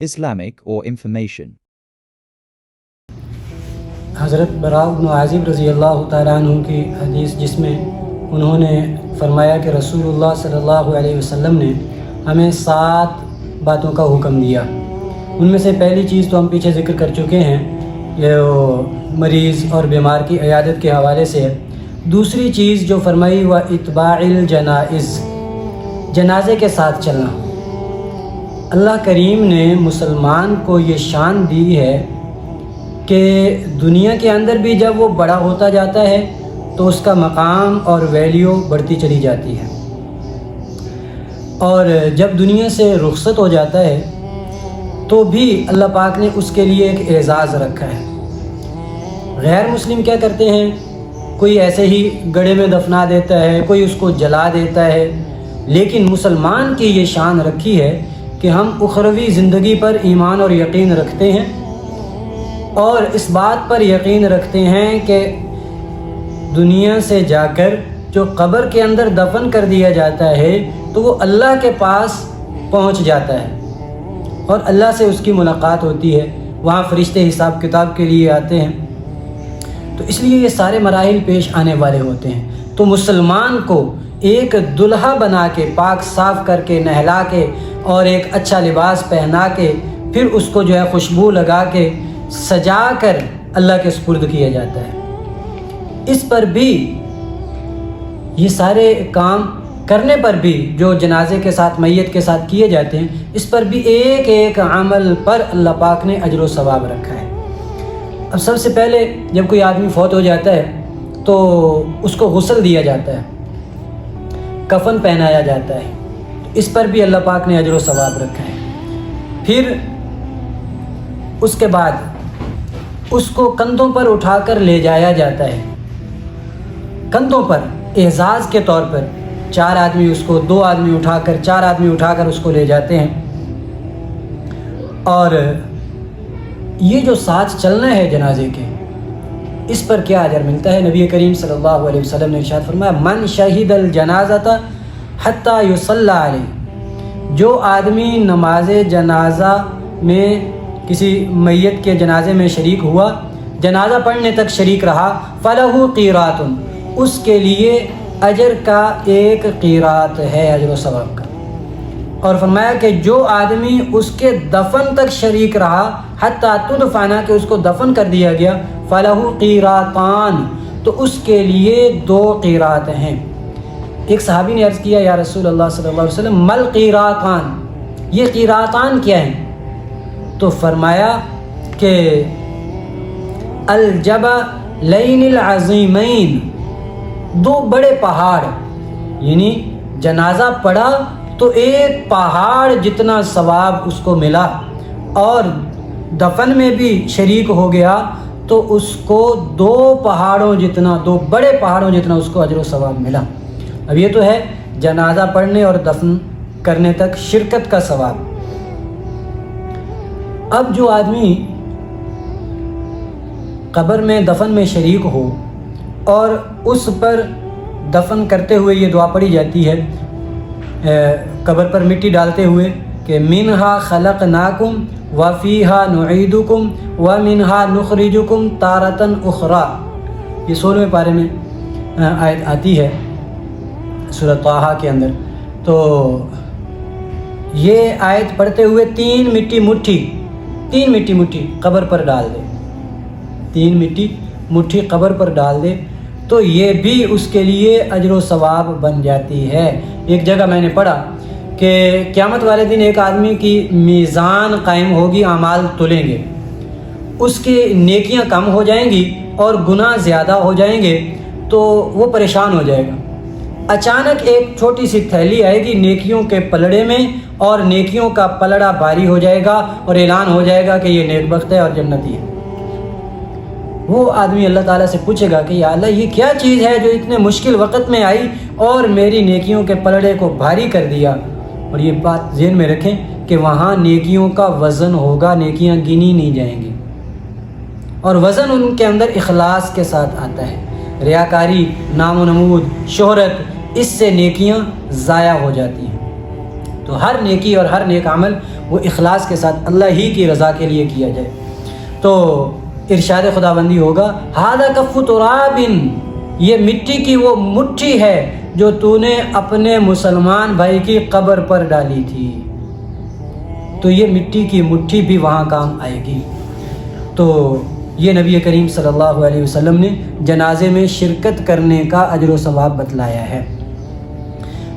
Islamic or information. حضرت براء بن عازب رضی اللہ تعالیٰ عنہ کی حدیث، جس میں انہوں نے فرمایا کہ رسول اللہ صلی اللہ علیہ وسلم نے ہمیں 7 باتوں کا حکم دیا۔ ان میں سے پہلی چیز تو ہم پیچھے ذکر کر چکے ہیں، یہ مریض اور بیمار کی عیادت کے حوالے سے ہے۔ دوسری چیز جو فرمائی وہ اتباع الجنائز، جنازے کے ساتھ چلنا۔ اللہ کریم نے مسلمان کو یہ شان دی ہے کہ دنیا کے اندر بھی جب وہ بڑا ہوتا جاتا ہے تو اس کا مقام اور ویلیو بڑھتی چلی جاتی ہے، اور جب دنیا سے رخصت ہو جاتا ہے تو بھی اللہ پاک نے اس کے لیے ایک اعزاز رکھا ہے۔ غیر مسلم کیا کرتے ہیں، کوئی ایسے ہی گڑھے میں دفنا دیتا ہے، کوئی اس کو جلا دیتا ہے، لیکن مسلمان کی یہ شان رکھی ہے کہ ہم اخروی زندگی پر ایمان اور یقین رکھتے ہیں، اور اس بات پر یقین رکھتے ہیں کہ دنیا سے جا کر جو قبر کے اندر دفن کر دیا جاتا ہے تو وہ اللہ کے پاس پہنچ جاتا ہے اور اللہ سے اس کی ملاقات ہوتی ہے، وہاں فرشتے حساب کتاب کے لیے آتے ہیں۔ تو اس لیے یہ سارے مراحل پیش آنے والے ہوتے ہیں۔ تو مسلمان کو ایک دلہا بنا کے، پاک صاف کر کے، نہلا کے اور ایک اچھا لباس پہنا کے، پھر اس کو جو ہے خوشبو لگا کے سجا کر اللہ کے سپرد کیا جاتا ہے۔ اس پر بھی یہ سارے کام کرنے پر بھی جو جنازے کے ساتھ، میت کے ساتھ کیے جاتے ہیں، اس پر بھی ایک ایک عمل پر اللہ پاک نے اجر و ثواب رکھا ہے۔ اب سب سے پہلے جب کوئی آدمی فوت ہو جاتا ہے تو اس کو غسل دیا جاتا ہے، کفن پہنایا جاتا ہے، اس پر بھی اللہ پاک نے اجر و ثواب رکھا ہے۔ پھر اس کے بعد اس کو کندھوں پر اٹھا کر لے جایا جاتا ہے، کندھوں پر اعزاز کے طور پر 4 آدمی اس کو، 2 آدمی اٹھا کر، 4 آدمی اٹھا کر اس کو لے جاتے ہیں۔ اور یہ جو ساتھ چلنا ہے جنازے کے، اس پر کیا اجر ملتا ہے؟ نبی کریم صلی اللہ علیہ وسلم نے ارشاد فرمایا، من شہید الجنازۃ حتی یصلی علیہ، جو آدمی نماز جنازہ میں کسی میت کے جنازے میں شریک ہوا، جنازہ پڑھنے تک شریک رہا، فلہ قیرات، اس کے لیے اجر کا 1 قیرات ہے، اجر و ثواب کا۔ اور فرمایا کہ جو آدمی اس کے دفن تک شریک رہا، حتیٰ تدفن، کہ اس کو دفن کر دیا گیا، فلہ قیراتان، تو اس کے لیے 2 قیرات ہیں۔ ایک صحابی نے عرض کیا، یا رسول اللہ صلی اللہ علیہ وسلم مل قیراتان، یہ قیراتان کیا ہیں؟ تو فرمایا کہ الجبلین العظیمین، 2 بڑے پہاڑ، یعنی جنازہ پڑا تو ایک پہاڑ جتنا ثواب اس کو ملا، اور دفن میں بھی شریک ہو گیا تو اس کو 2 پہاڑوں جتنا، 2 بڑے پہاڑوں جتنا اس کو اجر و ثواب ملا۔ اب یہ تو ہے جنازہ پڑھنے اور دفن کرنے تک شرکت کا ثواب۔ اب جو آدمی قبر میں دفن میں شریک ہو اور اس پر دفن کرتے ہوئے یہ دعا پڑھی جاتی ہے، قبر پر مٹی ڈالتے ہوئے کہ منہا خلقناکم وفیہا نعیدکم ومنہا نخرجکم تارۃ اخری، یہ 16ویں پارے میں آیت آتی ہے سورہ طٰہٰ کے اندر۔ تو یہ آیت پڑھتے ہوئے 3 مٹی مٹھی قبر پر ڈال دے، 3 مٹی مٹھی قبر پر ڈال دے تو یہ بھی اس کے لیے اجر و ثواب بن جاتی ہے۔ ایک جگہ میں نے پڑھا کہ قیامت والے دن ایک آدمی کی میزان قائم ہوگی، اعمال تلیں گے، اس کی نیکیاں کم ہو جائیں گی اور گناہ زیادہ ہو جائیں گے، تو وہ پریشان ہو جائے گا۔ اچانک ایک چھوٹی سی تھیلی آئے گی نیکیوں کے پلڑے میں، اور نیکیوں کا پلڑا بھاری ہو جائے گا اور اعلان ہو جائے گا کہ یہ نیک بخت ہے اور جنتی ہے۔ وہ آدمی اللہ تعالیٰ سے پوچھے گا کہ یا اللہ، یہ کیا چیز ہے جو اتنے مشکل وقت میں آئی اور میری نیکیوں کے پلڑے کو بھاری کر دیا؟ اور یہ بات ذہن میں رکھیں کہ وہاں نیکیوں کا وزن ہوگا، نیکیاں گنی نہیں جائیں گی، اور وزن ان کے اندر اخلاص کے ساتھ آتا ہے۔ ریاکاری، نام و نمود، شہرت، اس سے نیکیاں ضائع ہو جاتی ہیں۔ تو ہر نیکی اور ہر نیک عمل وہ اخلاص کے ساتھ اللہ ہی کی رضا کے لیے کیا جائے، تو ارشاد خداوندی ہوگا ھذا کف تراب، یہ مٹی کی وہ مٹھی ہے جو تو نے اپنے مسلمان بھائی کی قبر پر ڈالی تھی، تو یہ مٹی کی مٹھی بھی وہاں کام آئے گی۔ تو یہ نبی کریم صلی اللہ علیہ وسلم نے جنازے میں شرکت کرنے کا اجر و ثواب بتلایا ہے۔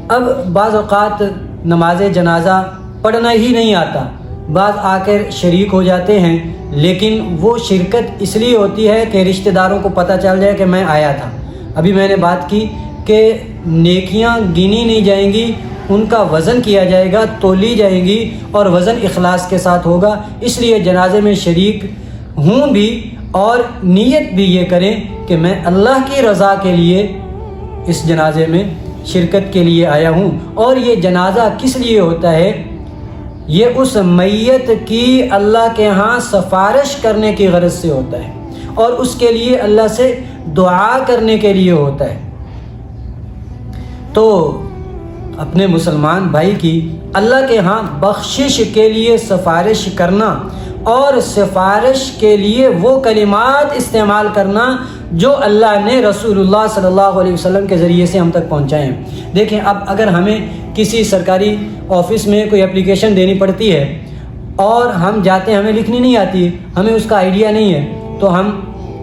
اب بعض اوقات نماز جنازہ پڑھنا ہی نہیں آتا، بعض آ کر شریک ہو جاتے ہیں، لیکن وہ شرکت اس لیے ہوتی ہے کہ رشتہ داروں کو پتہ چل جائے کہ میں آیا تھا۔ ابھی میں نے بات کی کہ نیکیاں گنی نہیں جائیں گی، ان کا وزن کیا جائے گا، تولی جائیں گی، اور وزن اخلاص کے ساتھ ہوگا۔ اس لیے جنازے میں شریک ہوں بھی اور نیت بھی یہ کریں کہ میں اللہ کی رضا کے لیے اس جنازے میں شرکت کے لیے آیا ہوں۔ اور یہ جنازہ کس لیے ہوتا ہے؟ یہ اس میت کی اللہ کے ہاں سفارش کرنے کی غرض سے ہوتا ہے، اور اس کے لیے اللہ سے دعا کرنے کے لیے ہوتا ہے۔ تو اپنے مسلمان بھائی کی اللہ کے ہاں بخشش کے لیے سفارش کرنا، اور سفارش کے لیے وہ کلمات استعمال کرنا جو اللہ نے رسول اللہ صلی اللہ علیہ وسلم کے ذریعے سے ہم تک پہنچائے ہیں۔ دیکھیں، اب اگر ہمیں کسی سرکاری آفس میں کوئی اپلیکیشن دینی پڑتی ہے اور ہم جاتے ہیں، ہمیں لکھنی نہیں آتی ہے، ہمیں اس کا آئیڈیا نہیں ہے، تو ہم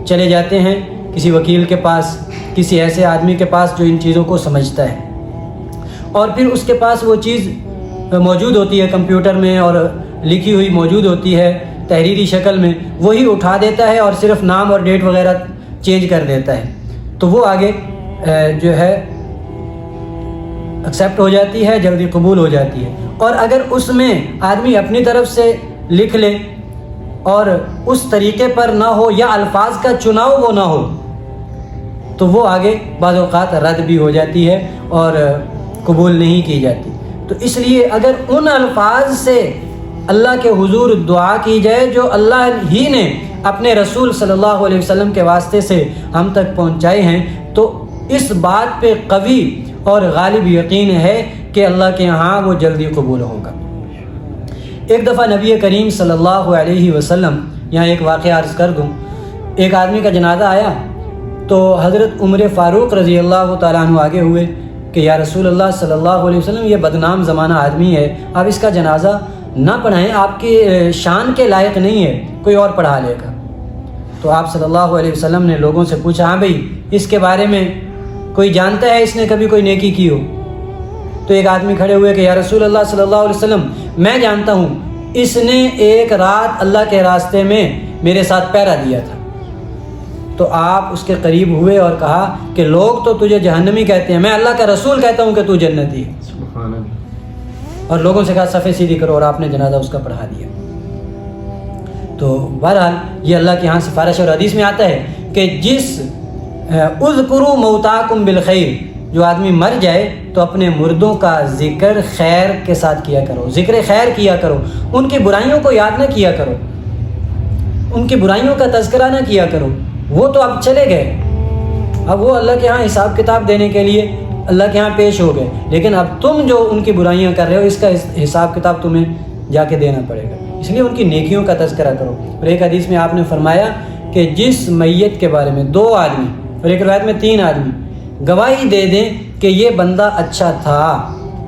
چلے جاتے ہیں کسی وکیل کے پاس، کسی ایسے آدمی کے پاس جو ان چیزوں کو سمجھتا ہے، اور پھر اس کے پاس وہ چیز موجود ہوتی ہے کمپیوٹر میں اور لکھی ہوئی موجود ہوتی ہے تحریری شکل میں، وہی اٹھا دیتا ہے اور صرف نام اور ڈیٹ وغیرہ چینج کر دیتا ہے، تو وہ آگے جو ہے ایکسیپٹ ہو جاتی ہے، جلدی قبول ہو جاتی ہے۔ اور اگر اس میں آدمی اپنی طرف سے لکھ لے اور اس طریقے پر نہ ہو یا الفاظ کا چناؤ وہ نہ ہو، تو وہ آگے بعض اوقات رد بھی ہو جاتی ہے اور قبول نہیں کی جاتی۔ تو اس لیے اگر ان الفاظ سے اللہ کے حضور دعا کی جائے جو اللہ ہی نے اپنے رسول صلی اللہ علیہ وسلم کے واسطے سے ہم تک پہنچائے ہیں، تو اس بات پہ قوی اور غالب یقین ہے کہ اللہ کے ہاں وہ جلدی قبول ہوگا۔ ایک دفعہ نبی کریم صلی اللہ علیہ وسلم، یہاں ایک واقعہ عرض کر دوں، ایک آدمی کا جنازہ آیا تو حضرت عمر فاروق رضی اللہ تعالیٰ عنہ آگے ہوئے کہ یا رسول اللہ صلی اللہ علیہ وسلم، یہ بدنام زمانہ آدمی ہے، آپ اس کا جنازہ نہ پڑھائیں، آپ کی شان کے لائق نہیں ہے، کوئی اور پڑھا لے گا۔ تو آپ صلی اللہ علیہ وسلم نے لوگوں سے پوچھا، ہاں بھئی اس کے بارے میں کوئی جانتا ہے اس نے کبھی کوئی نیکی کی ہو؟ تو ایک آدمی کھڑے ہوئے کہ یا رسول اللہ صلی اللہ علیہ وسلم، میں جانتا ہوں، اس نے ایک رات اللہ کے راستے میں میرے ساتھ پہرا دیا تھا۔ تو آپ اس کے قریب ہوئے اور کہا کہ لوگ تو تجھے جہنمی کہتے ہیں، میں اللہ کا رسول کہتا ہوں کہ تو جنتی ہے۔ سبحان اللہ۔ اور لوگوں سے کہا صفیں سیدھی کرو، اور آپ نے جنازہ اس کا پڑھا دیا۔ تو بہرحال یہ اللہ کے ہاں سفارش، اور حدیث میں آتا ہے کہ جس اذکروا موتاکم بالخیر، جو آدمی مر جائے تو اپنے مردوں کا ذکر خیر کے ساتھ کیا کرو، ذکر خیر کیا کرو، ان کی برائیوں کو یاد نہ کیا کرو، ان کی برائیوں کا تذکرہ نہ کیا کرو۔ وہ تو اب چلے گئے، اب وہ اللہ کے ہاں حساب کتاب دینے کے لیے اللہ کے ہاں پیش ہو گئے، لیکن اب تم جو ان کی برائیاں کر رہے ہو، اس کا حساب کتاب تمہیں جا کے دینا پڑے گا، اس لیے ان کی نیکیوں کا تذکرہ کرو۔ اور ایک حدیث میں آپ نے فرمایا کہ جس میت کے بارے میں 2 آدمی اور ایک روایت میں 3 آدمی گواہی دے دیں کہ یہ بندہ اچھا تھا،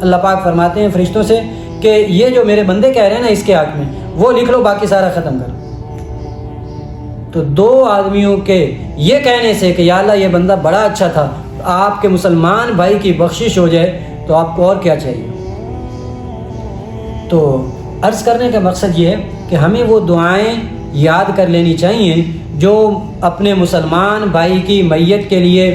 اللہ پاک فرماتے ہیں فرشتوں سے کہ یہ جو میرے بندے کہہ رہے ہیں نا اس کے حق میں، وہ لکھ لو، باقی سارا ختم کرو۔ تو 2 آدمیوں کے یہ کہنے سے کہ یا اللہ یہ بندہ بڑا اچھا تھا، آپ کے مسلمان بھائی کی بخشش ہو جائے تو آپ کو اور کیا چاہیے۔ تو عرض کرنے کا مقصد یہ ہے کہ ہمیں وہ دعائیں یاد کر لینی چاہیے جو اپنے مسلمان بھائی کی میت کے لیے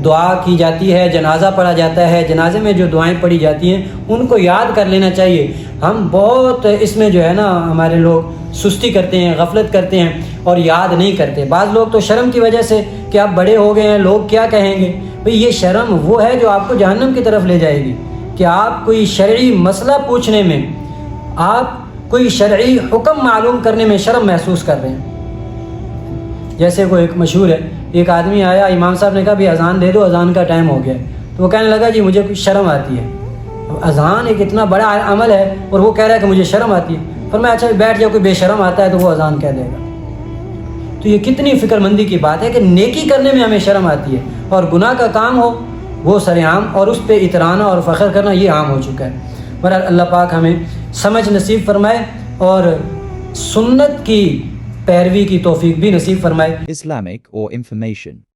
دعا کی جاتی ہے، جنازہ پڑھا جاتا ہے، جنازے میں جو دعائیں پڑھی جاتی ہیں ان کو یاد کر لینا چاہیے۔ ہم بہت اس میں جو ہے نا ہمارے لوگ سستی کرتے ہیں، غفلت کرتے ہیں اور یاد نہیں کرتے۔ بعض لوگ تو شرم کی وجہ سے کہ آپ بڑے ہو گئے ہیں، لوگ کیا کہیں گے، بھئی یہ شرم وہ ہے جو آپ کو جہنم کی طرف لے جائے گی، کہ آپ کوئی شرعی مسئلہ پوچھنے میں، آپ کوئی شرعی حکم معلوم کرنے میں شرم محسوس کر رہے ہیں۔ جیسے وہ ایک مشہور ہے، ایک آدمی آیا، امام صاحب نے کہا بھی اذان دے دو، اذان کا ٹائم ہو گیا، تو وہ کہنے لگا جی مجھے کچھ شرم آتی ہے، اذان ایک اتنا بڑا عمل ہے اور وہ کہہ رہا ہے کہ مجھے شرم آتی ہے. فرمایا اچھا بیٹھ جاؤ, کوئی بے شرم آتا ہے تو وہ اذان کہہ دے گا. تو یہ کتنی فکر مندی کی بات ہے کہ نیکی کرنے میں ہمیں شرم آتی ہے, اور گناہ کا کام ہو وہ سرعام اور اس پہ اترانا اور فخر کرنا یہ عام ہو چکا ہے. بہرحال اللہ پاک ہمیں سمجھ نصیب فرمائے اور سنت کی پیروی کی توفیق بھی نصیب فرمائے. Islamic or information.